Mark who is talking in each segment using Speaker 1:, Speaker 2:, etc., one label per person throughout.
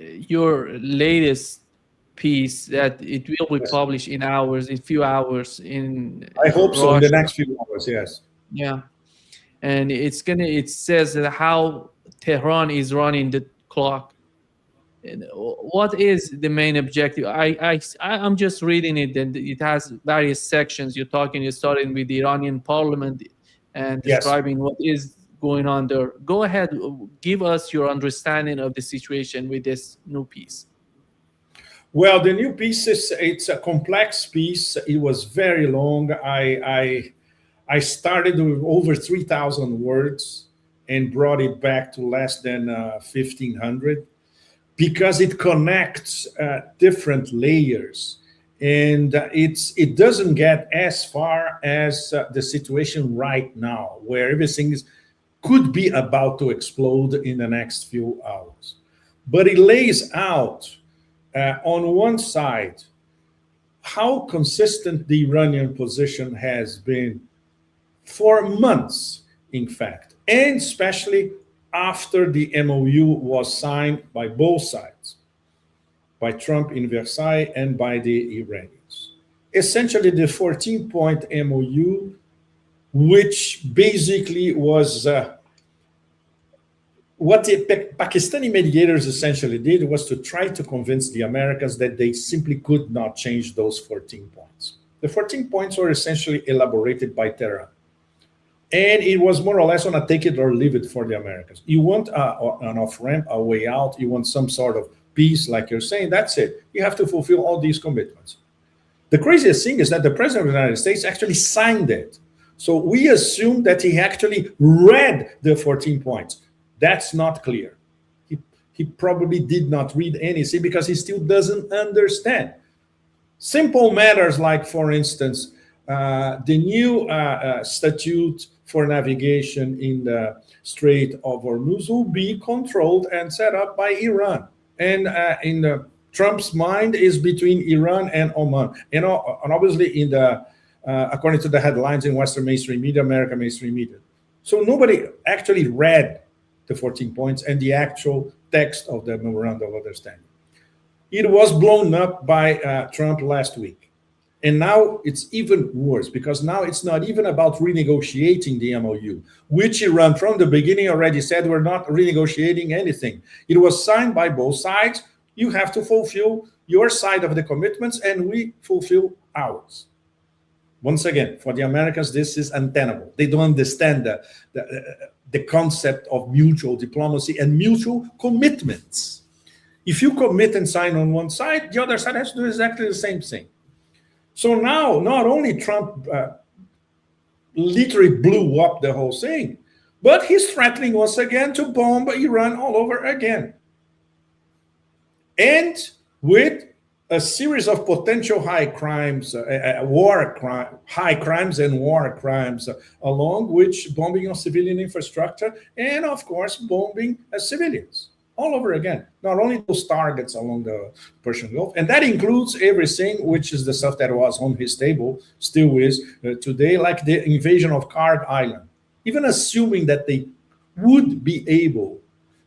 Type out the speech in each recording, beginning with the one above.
Speaker 1: your latest piece that it will be
Speaker 2: Yes.
Speaker 1: published in hours, in few hours in
Speaker 2: I hope so in the
Speaker 1: Russia.
Speaker 2: next few hours. Yes.
Speaker 1: Yeah, and it says that how Tehran is running the clock. And what is the main objective? I'm just reading it, and it has various sections. You're starting with the Iranian parliament and
Speaker 2: Yes.
Speaker 1: describing what is going on there. Go ahead, give us your understanding of the situation with this new piece.
Speaker 2: Well, the new piece is it's a complex piece. It was very long. I started with over 3,000 words and brought it back to less than 1,500 because it connects different layers, and it doesn't get as far as the situation right now, where everything could be about to explode in the next few hours. But it lays out on one side how consistent the Iranian position has been for months, in fact, and especially after the MOU was signed by both sides, by Trump in Versailles and by the Iranians. Essentially, the 14-point MOU, which basically was what the Pakistani mediators essentially did was to try to convince the Americans that they simply could not change those 14 points. The 14 points were essentially elaborated by Tehran. And it was more or less on a take it or leave it for the Americans. You want an off ramp, a way out, you want some sort of peace, like you're saying, that's it. You have to fulfill all these commitments. The craziest thing is that the president of the United States actually signed it. So we assume that he actually read the 14 points. That's not clear. He probably did not read anything because he still doesn't understand. Simple matters like, for instance, the new statute for navigation in the Strait of Hormuz will be controlled and set up by Iran. And in Trump's mind is between Iran and Oman. And obviously in the according to the headlines in Western mainstream media, American mainstream media. So nobody actually read the 14 points and the actual text of the memorandum of understanding. It was blown up by Trump last week. And now it's even worse because now it's not even about renegotiating the MOU, which Iran from the beginning already said we're not renegotiating anything. It was signed by both sides. You have to fulfill your side of the commitments and we fulfill ours. Once again, for the Americans, this is untenable. They don't understand the concept of mutual diplomacy and mutual commitments. If you commit and sign on one side, the other side has to do exactly the same thing. So now, not only Trump literally blew up the whole thing, but he's threatening once again to bomb Iran all over again. And with a series of potential high crimes, high crimes and war crimes, along which bombing of civilian infrastructure and, of course, bombing civilians. All over again, not only those targets along the Persian Gulf, and that includes everything, which is the stuff that was on his table, still is today, like the invasion of Karg Island. Even assuming that they would be able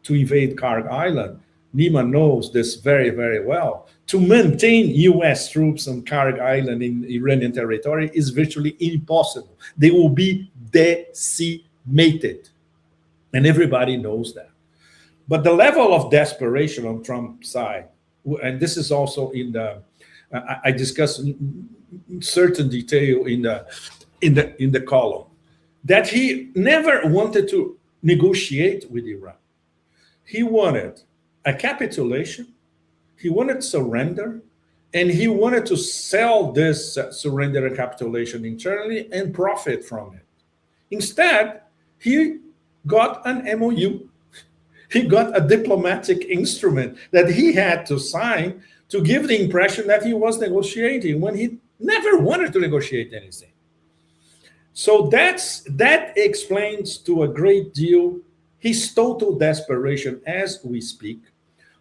Speaker 2: to invade Karg Island, Nima knows this very, very well. To maintain US troops on Karg Island in Iranian territory is virtually impossible. They will be decimated. And everybody knows that. But the level of desperation on Trump's side, and this is also in the, I discuss certain detail in the column, that he never wanted to negotiate with Iran. He wanted a capitulation, he wanted surrender, and he wanted to sell this surrender and capitulation internally and profit from it. Instead, he got an MOU. He got a diplomatic instrument that he had to sign to give the impression that he was negotiating when he never wanted to negotiate anything. So that explains to a great deal his total desperation as we speak.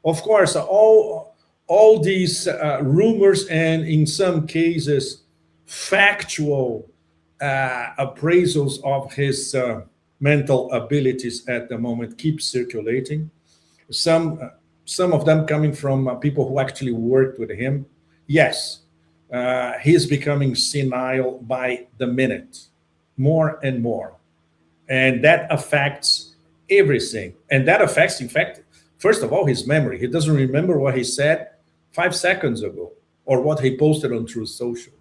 Speaker 2: Of course, all these rumors and in some cases factual appraisals of his mental abilities at the moment keep circulating. Some some of them coming from people who actually worked with him. Yes, he's becoming senile by the minute, more and more. And that affects everything. And that affects, in fact, first of all, his memory. He doesn't remember what he said 5 seconds ago or what he posted on Truth Social.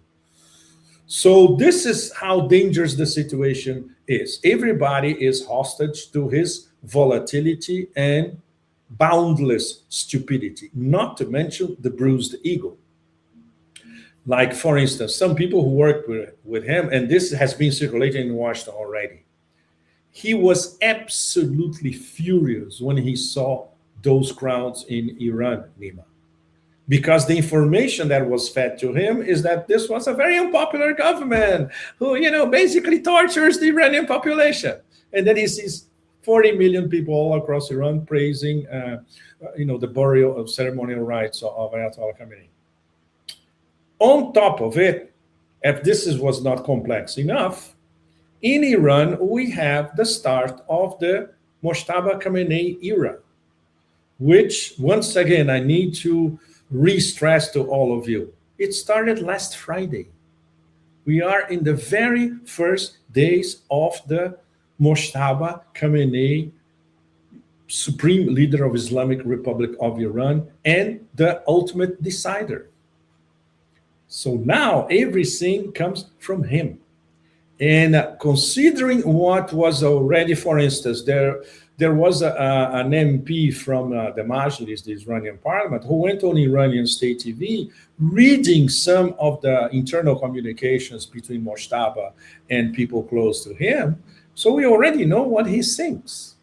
Speaker 2: So this is how dangerous the situation is. Everybody is hostage to his volatility and boundless stupidity, not to mention the bruised ego. Like, for instance, some people who worked with him, and this has been circulating in Washington already, he was absolutely furious when he saw those crowds in Iran, Nima, because the information that was fed to him is that this was a very unpopular government who, basically tortures the Iranian population. And then he sees 40 million people all across Iran praising, the burial of ceremonial rites of Ayatollah Khamenei. On top of it, if was not complex enough, in Iran, we have the start of the Mojtaba Khamenei era, which, once again, I need to re-stress to all of you. It started last Friday. We are in the very first days of the Mojtaba Khamenei, supreme leader of Islamic Republic of Iran, and the ultimate decider. So now everything comes from him. And considering what was already, for instance, there was an MP from the Majlis, the Iranian parliament, who went on Iranian state TV reading some of the internal communications between Mojtaba and people close to him. So we already know what he thinks.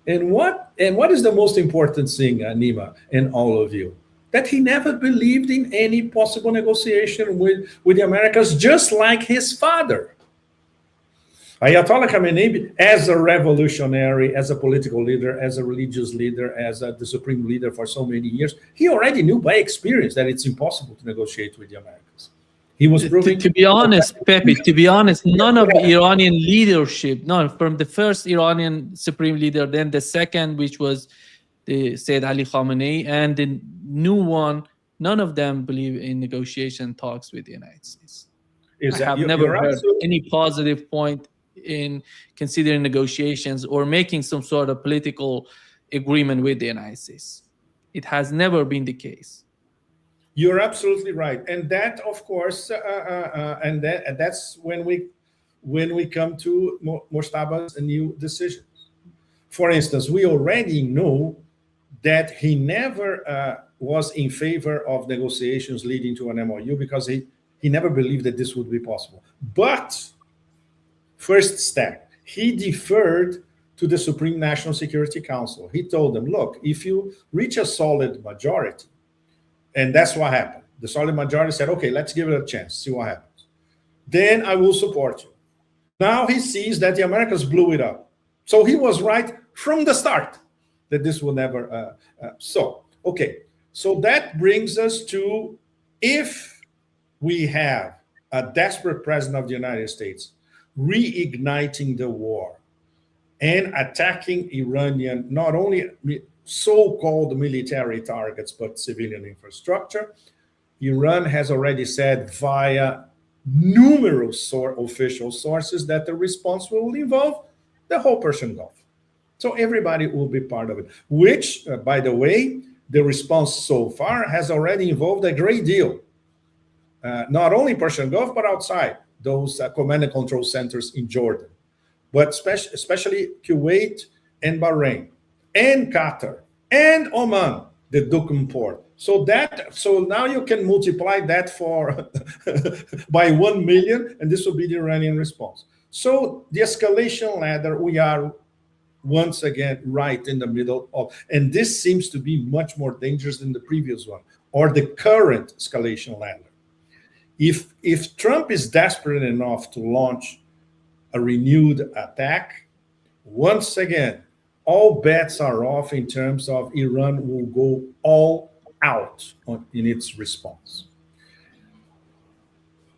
Speaker 2: And what is the most important thing, Nima, and all of you? That he never believed in any possible negotiation with the Americans, just like his father. Ayatollah Khamenei, as a revolutionary, as a political leader, as a religious leader, as the supreme leader for so many years, he already knew by experience that it's impossible to negotiate with the Americans. He was proving...
Speaker 1: To be honest, Pepe, none of Iranian leadership, none, from the first Iranian supreme leader, then the second, which was the Sayyid Ali Khamenei, and the new one, none of them believe in negotiation talks with the United States. I have never heard any positive point in considering negotiations or making some sort of political agreement with the United States. It has never been the case.
Speaker 2: You're absolutely right, and that, of course, and that's when we come to Mojtaba's new decisions. For instance, we already know that he never was in favor of negotiations leading to an MOU because he never believed that this would be possible. But first step, he deferred to the Supreme National Security Council. He told them, look, if you reach a solid majority, and that's what happened. The solid majority said, okay, let's give it a chance, see what happens. Then I will support you. Now he sees that the Americans blew it up. So he was right from the start that this will never... So that brings us to, if we have a desperate president of the United States reigniting the war and attacking Iranian, not only so-called military targets, but civilian infrastructure, Iran has already said via numerous official sources that the response will involve the whole Persian Gulf. So everybody will be part of it, which, by the way, the response so far has already involved a great deal. Not only Persian Gulf, but outside those command and control centers in Jordan, but especially Kuwait and Bahrain and Qatar and Oman, the Duqm port. So now you can multiply that for by 1 million, and this will be the Iranian response. So the escalation ladder, we are once again right in the middle of, and this seems to be much more dangerous than the previous one or the current escalation ladder. If Trump is desperate enough to launch a renewed attack, once again, all bets are off in terms of Iran will go all out in its response.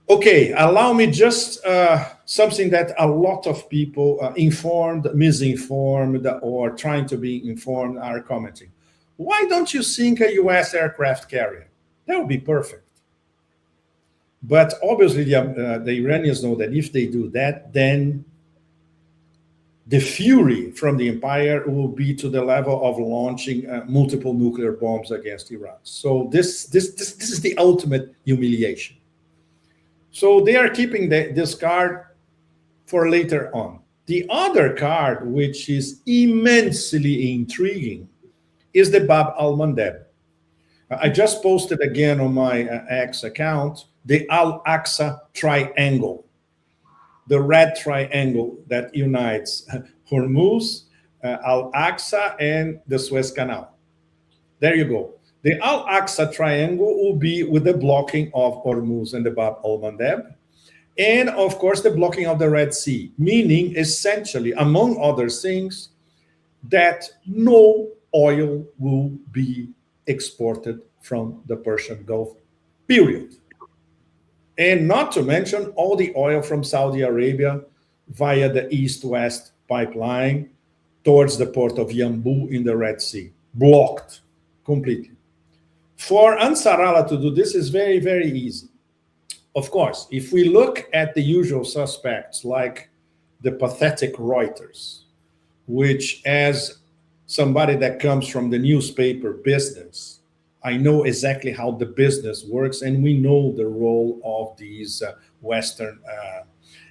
Speaker 2: Okay, allow me just something that a lot of people informed, misinformed, or trying to be informed are commenting. Why don't you sink a US aircraft carrier? That would be perfect. But obviously, the Iranians know that if they do that, then the fury from the empire will be to the level of launching multiple nuclear bombs against Iran. So this is the ultimate humiliation. So they are keeping this card for later on. The other card, which is immensely intriguing, is the Bab al-Mandeb. I just posted again on my X account the Al-Aqsa Triangle, the red triangle that unites Hormuz, Al-Aqsa, and the Suez Canal. There you go. The Al-Aqsa Triangle will be with the blocking of Hormuz and the Bab al-Mandeb, and of course the blocking of the Red Sea, meaning essentially, among other things, that no oil will be exported from the Persian Gulf, period. And not to mention all the oil from Saudi Arabia via the east-west pipeline towards the port of Yanbu in the Red Sea, blocked completely. For Ansar Allah to do this is very, very easy. Of course, if we look at the usual suspects like the pathetic Reuters, which, as somebody that comes from the newspaper business, I know exactly how the business works, and we know the role of these Western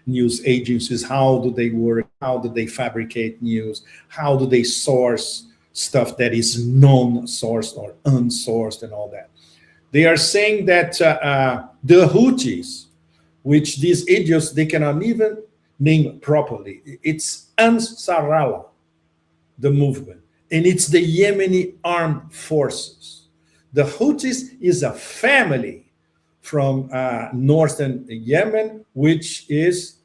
Speaker 2: news agencies. How do they work? How do they fabricate news? How do they source stuff that is non-sourced or unsourced and all that? They are saying that the Houthis, which these idiots, they cannot even name properly. It's Ansar Allah, the movement, and it's the Yemeni armed forces. The Houthis is a family from northern Yemen, which is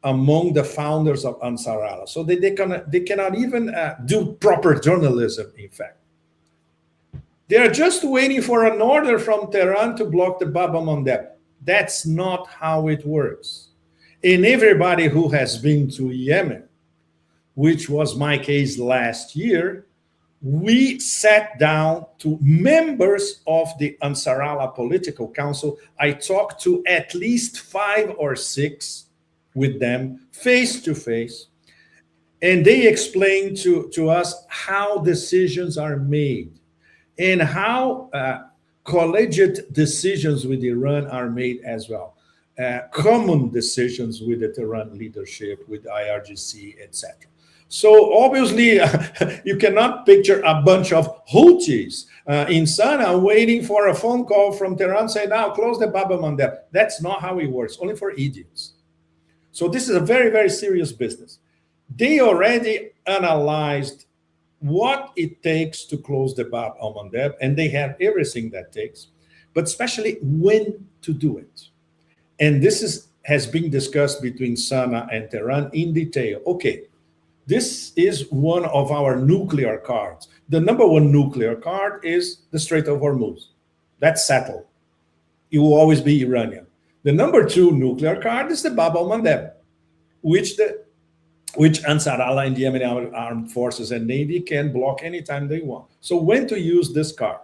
Speaker 2: among the founders of Ansar Allah. So they cannot even do proper journalism, in fact. They are just waiting for an order from Tehran to block the Bab al-Mandeb. That's not how it works. And everybody who has been to Yemen, which was my case last year, we sat down to members of the Ansar Allah Political Council. I talked to at least 5 or 6 with them face to face, and they explained to us how decisions are made and how collegiate decisions with Iran are made as well. Common decisions with the Tehran leadership, with IRGC, etc. So obviously, you cannot picture a bunch of Houthis in Sana'a waiting for a phone call from Tehran saying, now close the Bab al-Mandeb. That's not how it works, only for idiots. So this is a very, very serious business. They already analyzed what it takes to close the Bab al-Mandeb, and they have everything that takes, but especially when to do it. And this has been discussed between Sana'a and Tehran in detail. Okay. This is one of our nuclear cards. The number one nuclear card is the Strait of Hormuz. That's settled. It will always be Iranian. The number 2 nuclear card is the Bab al-Mandeb, which Ansar Allah and the Yemeni armed forces and Navy can block anytime they want. So when to use this card?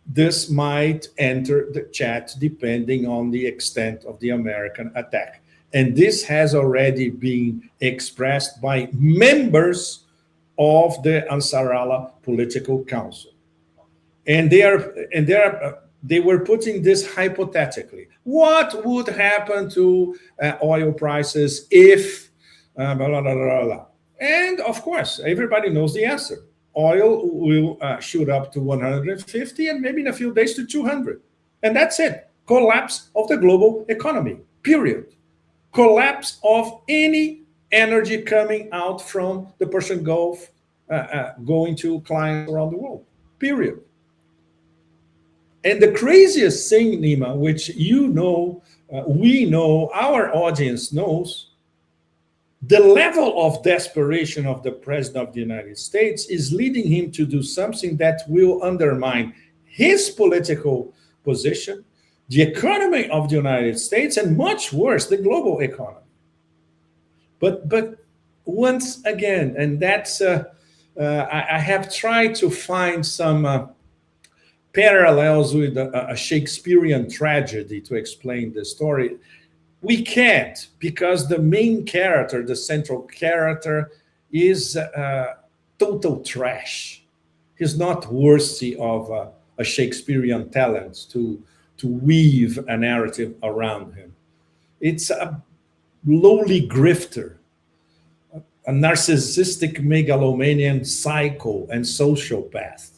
Speaker 2: This might enter the chat depending on the extent of the American attack. And this has already been expressed by members of the Ansar Allah Political Council. And they were putting this hypothetically. What would happen to oil prices if blah, blah, blah, blah, blah. And of course, everybody knows the answer. Oil will shoot up to 150 and maybe in a few days to 200. And that's it. Collapse of the global economy, period. Collapse of any energy coming out from the Persian Gulf going to clients around the world, period. And the craziest thing, Nima, which you know, we know, our audience knows, the level of desperation of the President of the United States is leading him to do something that will undermine his political position, the economy of the United States, and much worse, the global economy. But once again, and that's I have tried to find some parallels with a Shakespearean tragedy to explain the story. We can't, because the main character, the central character, is total trash. He's not worthy of a Shakespearean talent to weave a narrative around him. It's a lowly grifter, a narcissistic megalomanian psycho and sociopath.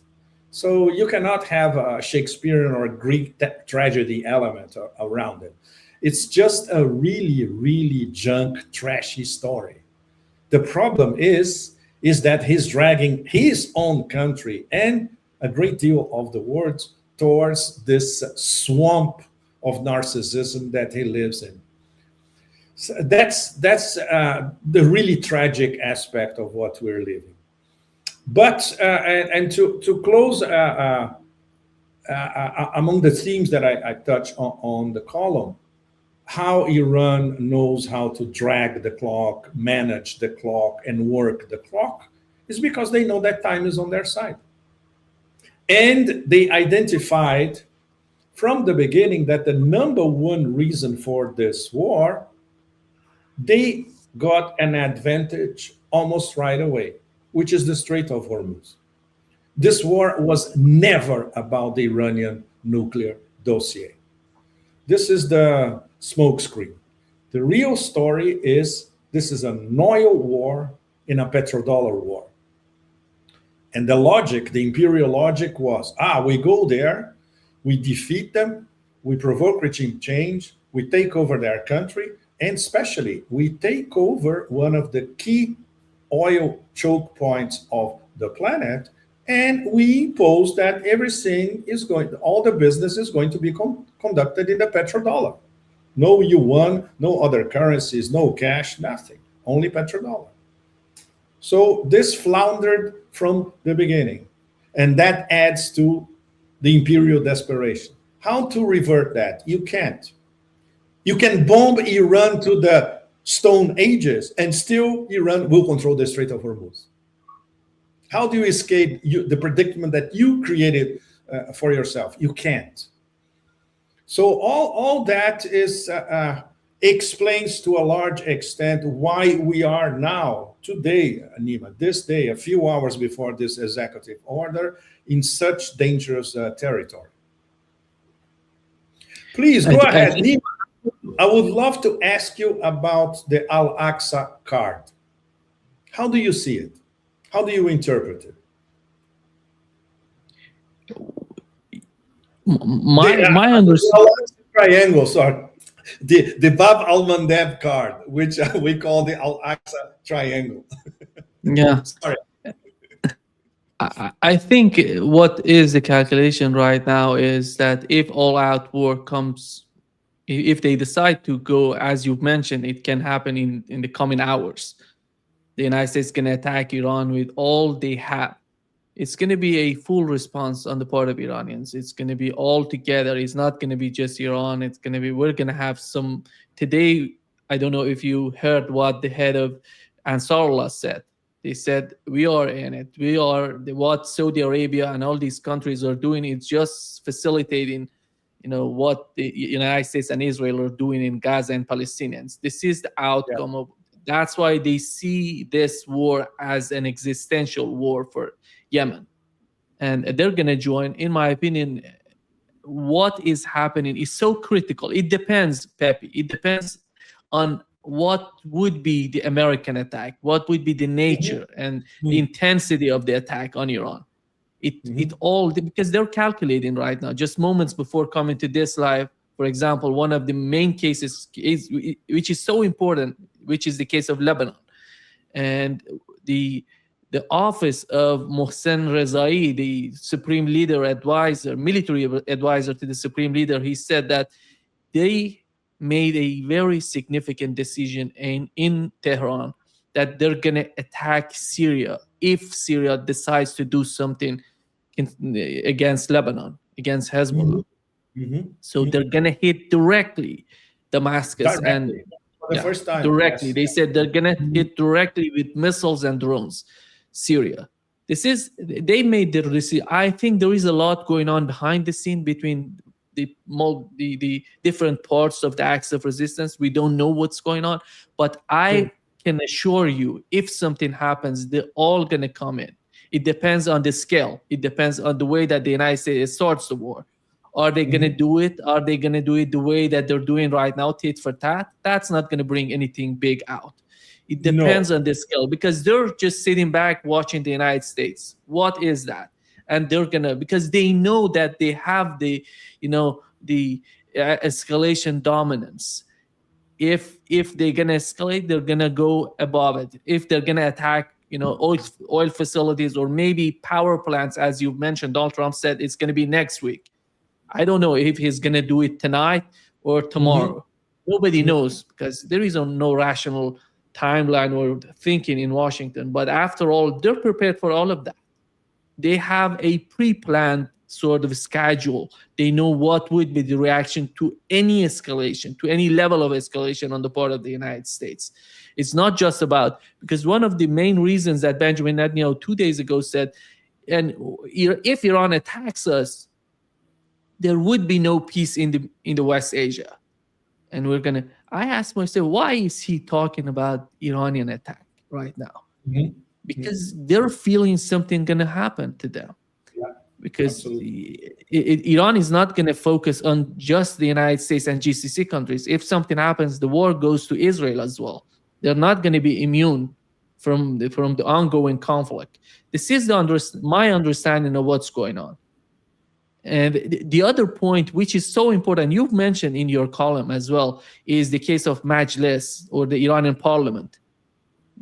Speaker 2: So you cannot have a Shakespearean or a Greek tragedy element around it. It's just a really, really junk, trashy story. The problem is that he's dragging his own country and a great deal of the world towards this swamp of narcissism that he lives in. So that's the really tragic aspect of what we're living. But and to close, among the themes that I touch on the column, how Iran knows how to drag the clock, manage the clock, and work the clock is because they know that time is on their side. And they identified from the beginning that the number one reason for this war, they got an advantage almost right away, which is the Strait of Hormuz. This war was never about the Iranian nuclear dossier. This is the smokescreen. The real story is this is an oil war in a petrodollar war. And the logic, the imperial logic was, we go there, we defeat them, we provoke regime change, we take over their country, and especially we take over one of the key oil choke points of the planet, and we impose that everything is all the business is going to be conducted in the petrodollar. No yuan, no other currencies, no cash, nothing, only petrodollar. So this floundered from the beginning, and that adds to the imperial desperation. How to revert that? You can't. You can bomb Iran to the Stone Ages, and still Iran will control the Strait of Hormuz. How do you escape the predicament that you created for yourself? You can't. So all that is explains to a large extent why we are now, today, Nima, this day, a few hours before this executive order, in such dangerous territory. Please go ahead, Nima. I would love to ask you about the Al-Aqsa card. How do you see it? How do you interpret it?
Speaker 1: My understanding.
Speaker 2: Triangle, sorry. The Bab al-Mandeb card, which we call the Al-Aqsa triangle.
Speaker 1: Yeah.
Speaker 2: Sorry.
Speaker 1: I think what is the calculation right now is that if all-out war comes, if they decide to go, as you've mentioned, it can happen in the coming hours. The United States can attack Iran with all they have. It's going to be a full response on the part of Iranians. It's going to be all together. It's not going to be just Iran. It's going to be, we're going to have some, today, I don't know if you heard what the head of Ansarullah said. They said, we are in it. We are, what Saudi Arabia and all these countries are doing is just facilitating, what the United States and Israel are doing in Gaza and Palestinians. This is the outcome of, that's why they see this war as an existential war for Yemen. And they're going to join. In my opinion, what is happening is so critical. It depends, Pepe. It depends on what would be the American attack, what would be the nature and the intensity of the attack on Iran. It all, because they're calculating right now, just moments before coming to this live. For example, one of the main cases is, which is so important, which is the case of Lebanon. And the office of Mohsen Rezai, the supreme leader advisor, military advisor to the supreme leader, he said that they made a very significant decision in Tehran that they're going to attack Syria if Syria decides to do something against Lebanon, against Hezbollah. So they're going to hit directly Damascus and
Speaker 2: for the first time.
Speaker 1: Directly.
Speaker 2: Yes.
Speaker 1: They said they're going to hit directly with missiles and drones, Syria. They made the decision. I think there is a lot going on behind the scene between the different parts of the axis of resistance. We don't know what's going on, but I can assure you, if something happens, they're all going to come in. It depends on the scale. It depends on the way that the United States starts the war. Are they going to do it? Are they going to do it the way that they're doing right now, tit for tat? That's not going to bring anything big out. It depends on the scale, because they're just sitting back watching the United States. What is that? And they're gonna, because they know that they have the, the escalation dominance. If they're gonna escalate, they're gonna go above it. If they're gonna attack, oil facilities or maybe power plants, as you mentioned, Donald Trump said it's gonna be next week. I don't know if he's gonna do it tonight or tomorrow. Nobody knows, because there is no rational timeline or thinking in Washington. But after all, they're prepared for all of that. They have a pre-planned sort of schedule. They know what would be the reaction to any escalation, to any level of escalation on the part of the United States. It's not just about, because one of the main reasons that Benjamin Netanyahu 2 days ago said, and if Iran attacks us, there would be no peace in the West Asia. And I asked myself, why is he talking about Iranian attack right now? Because they're feeling something going to happen to them. Because Iran is not going to focus on just the United States and GCC countries. If something happens, the war goes to Israel as well. They're not going to be immune from the ongoing conflict. This is my understanding of what's going on. And the other point, which is so important, you've mentioned in your column as well, is the case of Majlis, or the Iranian parliament.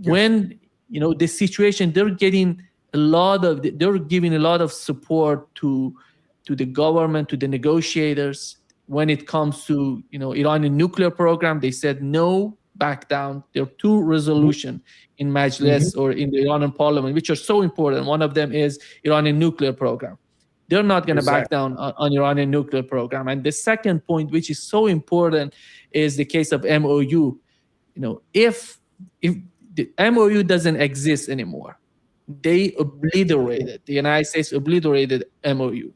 Speaker 1: When the situation, they're giving a lot of support to the government, to the negotiators. When it comes to Iranian nuclear program, they said no, back down. There are two resolutions in Majlis or in the Iranian parliament which are so important. One of them is Iranian nuclear program. They're not going to back down on Iranian nuclear program. And the second point, which is so important, is the case of MOU. If the MOU doesn't exist anymore, they obliterated, the United States obliterated MOU.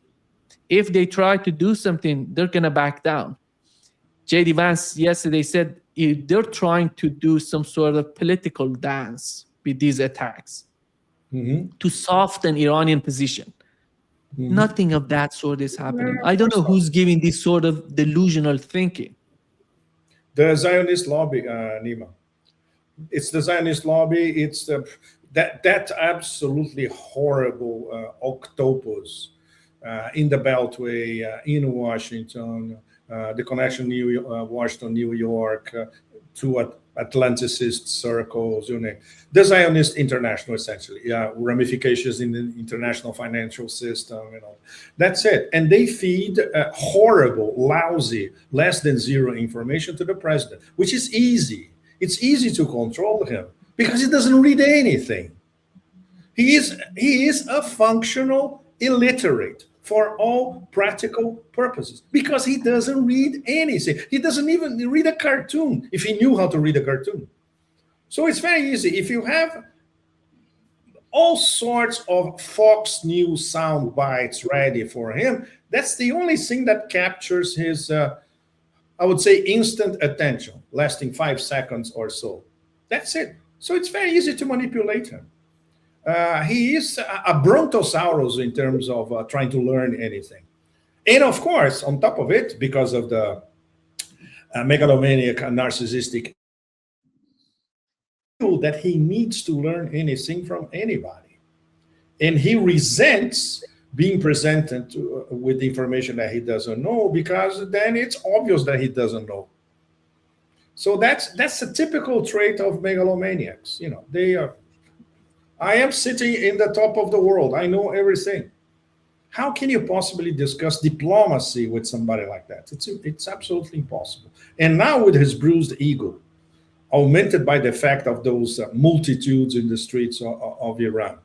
Speaker 1: If they try to do something, they're going to back down. J.D. Vance yesterday said they're trying to do some sort of political dance with these attacks to soften Iranian position. Nothing of that sort is happening. I don't know who's giving this sort of delusional thinking.
Speaker 2: The Zionist lobby, Nima. It's the Zionist lobby. It's that absolutely horrible octopus in the Beltway, in Washington, the connection Washington, New York, to Atlanticist circles, the Zionist international, essentially, ramifications in the international financial system, that's it. And they feed horrible, lousy, less than zero information to the president, which is easy. It's easy to control him because he doesn't read anything. He is a functional illiterate for all practical purposes, because he doesn't read anything. He doesn't even read a cartoon if he knew how to read a cartoon. So it's very easy. If you have all sorts of Fox News sound bites ready for him, that's the only thing that captures his, I would say, instant attention, lasting 5 seconds or so. That's it. So it's very easy to manipulate him. He is a brontosaurus in terms of trying to learn anything. And of course, on top of it, because of the megalomaniac, narcissistic, that he needs to learn anything from anybody. And he resents being presented with information that he doesn't know, because then it's obvious that he doesn't know. So that's a typical trait of megalomaniacs. They are. I am sitting in the top of the world. I know everything. How can you possibly discuss diplomacy with somebody like that? It's absolutely impossible. And now with his bruised ego, augmented by the fact of those multitudes in the streets of Iran.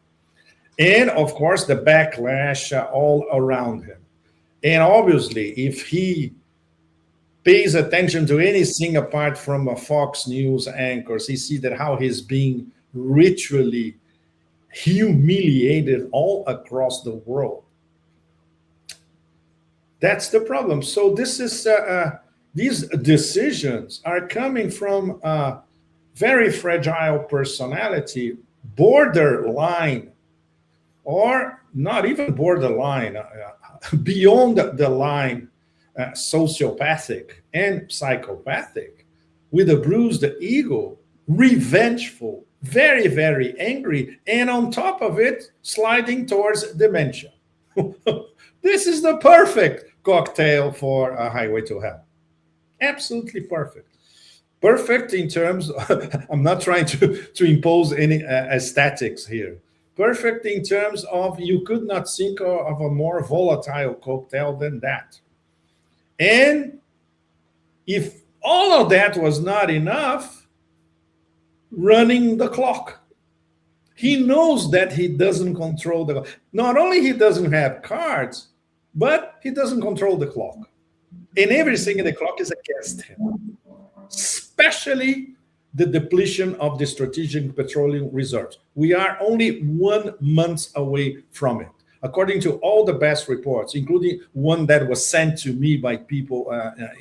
Speaker 2: And of course, the backlash all around him. And obviously, if he pays attention to anything apart from a Fox News anchors, he sees that how he's being ritually humiliated all across the world. That's the problem. So this is these decisions are coming from a very fragile personality, borderline, or not even borderline, beyond the line, sociopathic and psychopathic, with a bruised ego, revengeful, very, very angry, and on top of it, sliding towards dementia. This is the perfect cocktail for a highway to hell. Absolutely perfect. Perfect in terms of, I'm not trying to impose any aesthetics here. Perfect in terms of you could not think of a more volatile cocktail than that. And if all of that was not enough, running the clock. He knows that he doesn't control the clock. Not only he doesn't have cards, but he doesn't control the clock. And everything in the clock is against him, especially the depletion of the strategic petroleum reserves. We are only 1 month away from it. According to all the best reports, including one that was sent to me by people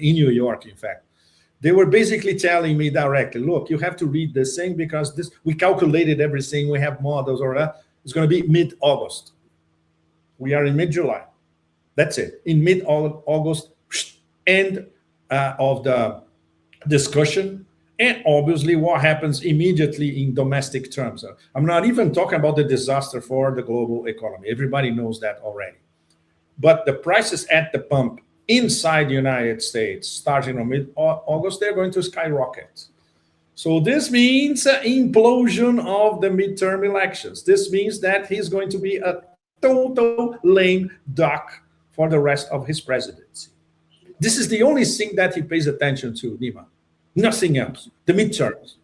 Speaker 2: in New York, in fact, they were basically telling me directly, look, you have to read this thing because this, we calculated everything, we have models, or it's going to be mid-August. We are in mid-July. That's it. In mid-August, end of the discussion. And obviously what happens immediately in domestic terms. I'm not even talking about the disaster for the global economy. Everybody knows that already. But the prices at the pump inside the United States, starting on mid-August, they're going to skyrocket. So this means implosion of the midterm elections. This means that he's going to be a total lame duck for the rest of his presidency. This is the only thing that he pays attention to, Nima. Nothing else. The midterms.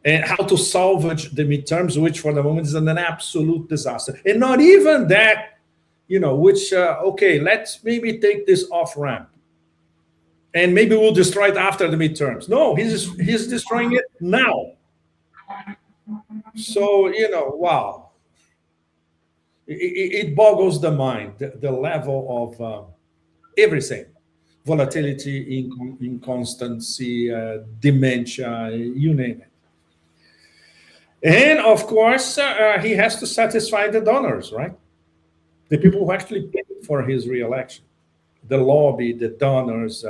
Speaker 2: And how to salvage the midterms, which for the moment is an absolute disaster. And not even that, which, okay, let's maybe take this off ramp. And maybe we'll destroy it after the midterms. No, he's destroying it now. So, wow. It boggles the mind, the level of everything. Volatility, inconstancy, dementia, you name it. And of course, he has to satisfy the donors, right? The people who actually paid for his re-election. The lobby, the donors,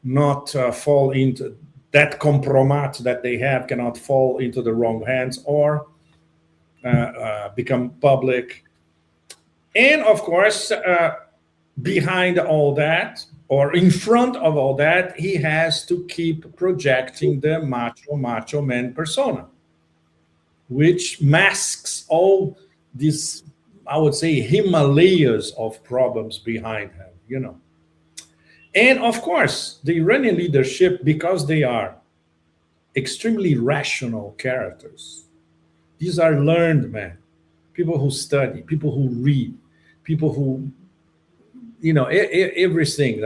Speaker 2: not fall into that compromise that they have, cannot fall into the wrong hands or become public. And of course, behind all that, or in front of all that, he has to keep projecting the macho man persona, which masks all these, I would say, Himalayas of problems behind him, And of course, the Iranian leadership, because they are extremely rational characters, these are learned men, people who study, people who read, people who, everything,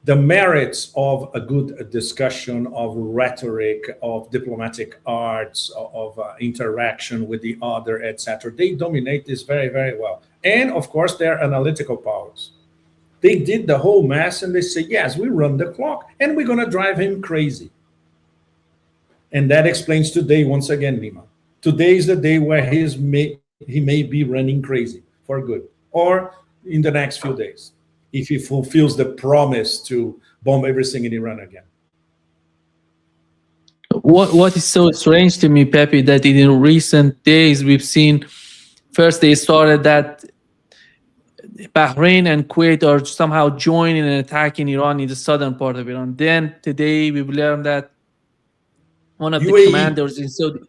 Speaker 2: the merits of a good discussion, of rhetoric, of diplomatic arts, of interaction with the other, etc. They dominate this very, very well. And of course, their analytical powers. They did the whole mess and they say, yes, we run the clock and we're going to drive him crazy. And that explains today, once again, Lima. Today is the day where he may be running crazy for good, or in the next few days, if he fulfills the promise to bomb everything in Iran again.
Speaker 1: What is so strange to me, Pepe, that in recent days we've seen, first they started that Bahrain and Kuwait are somehow joining and attacking Iran in the southern part of Iran. Then today we've learned that one of the
Speaker 2: UAE.
Speaker 1: commanders in Saudi,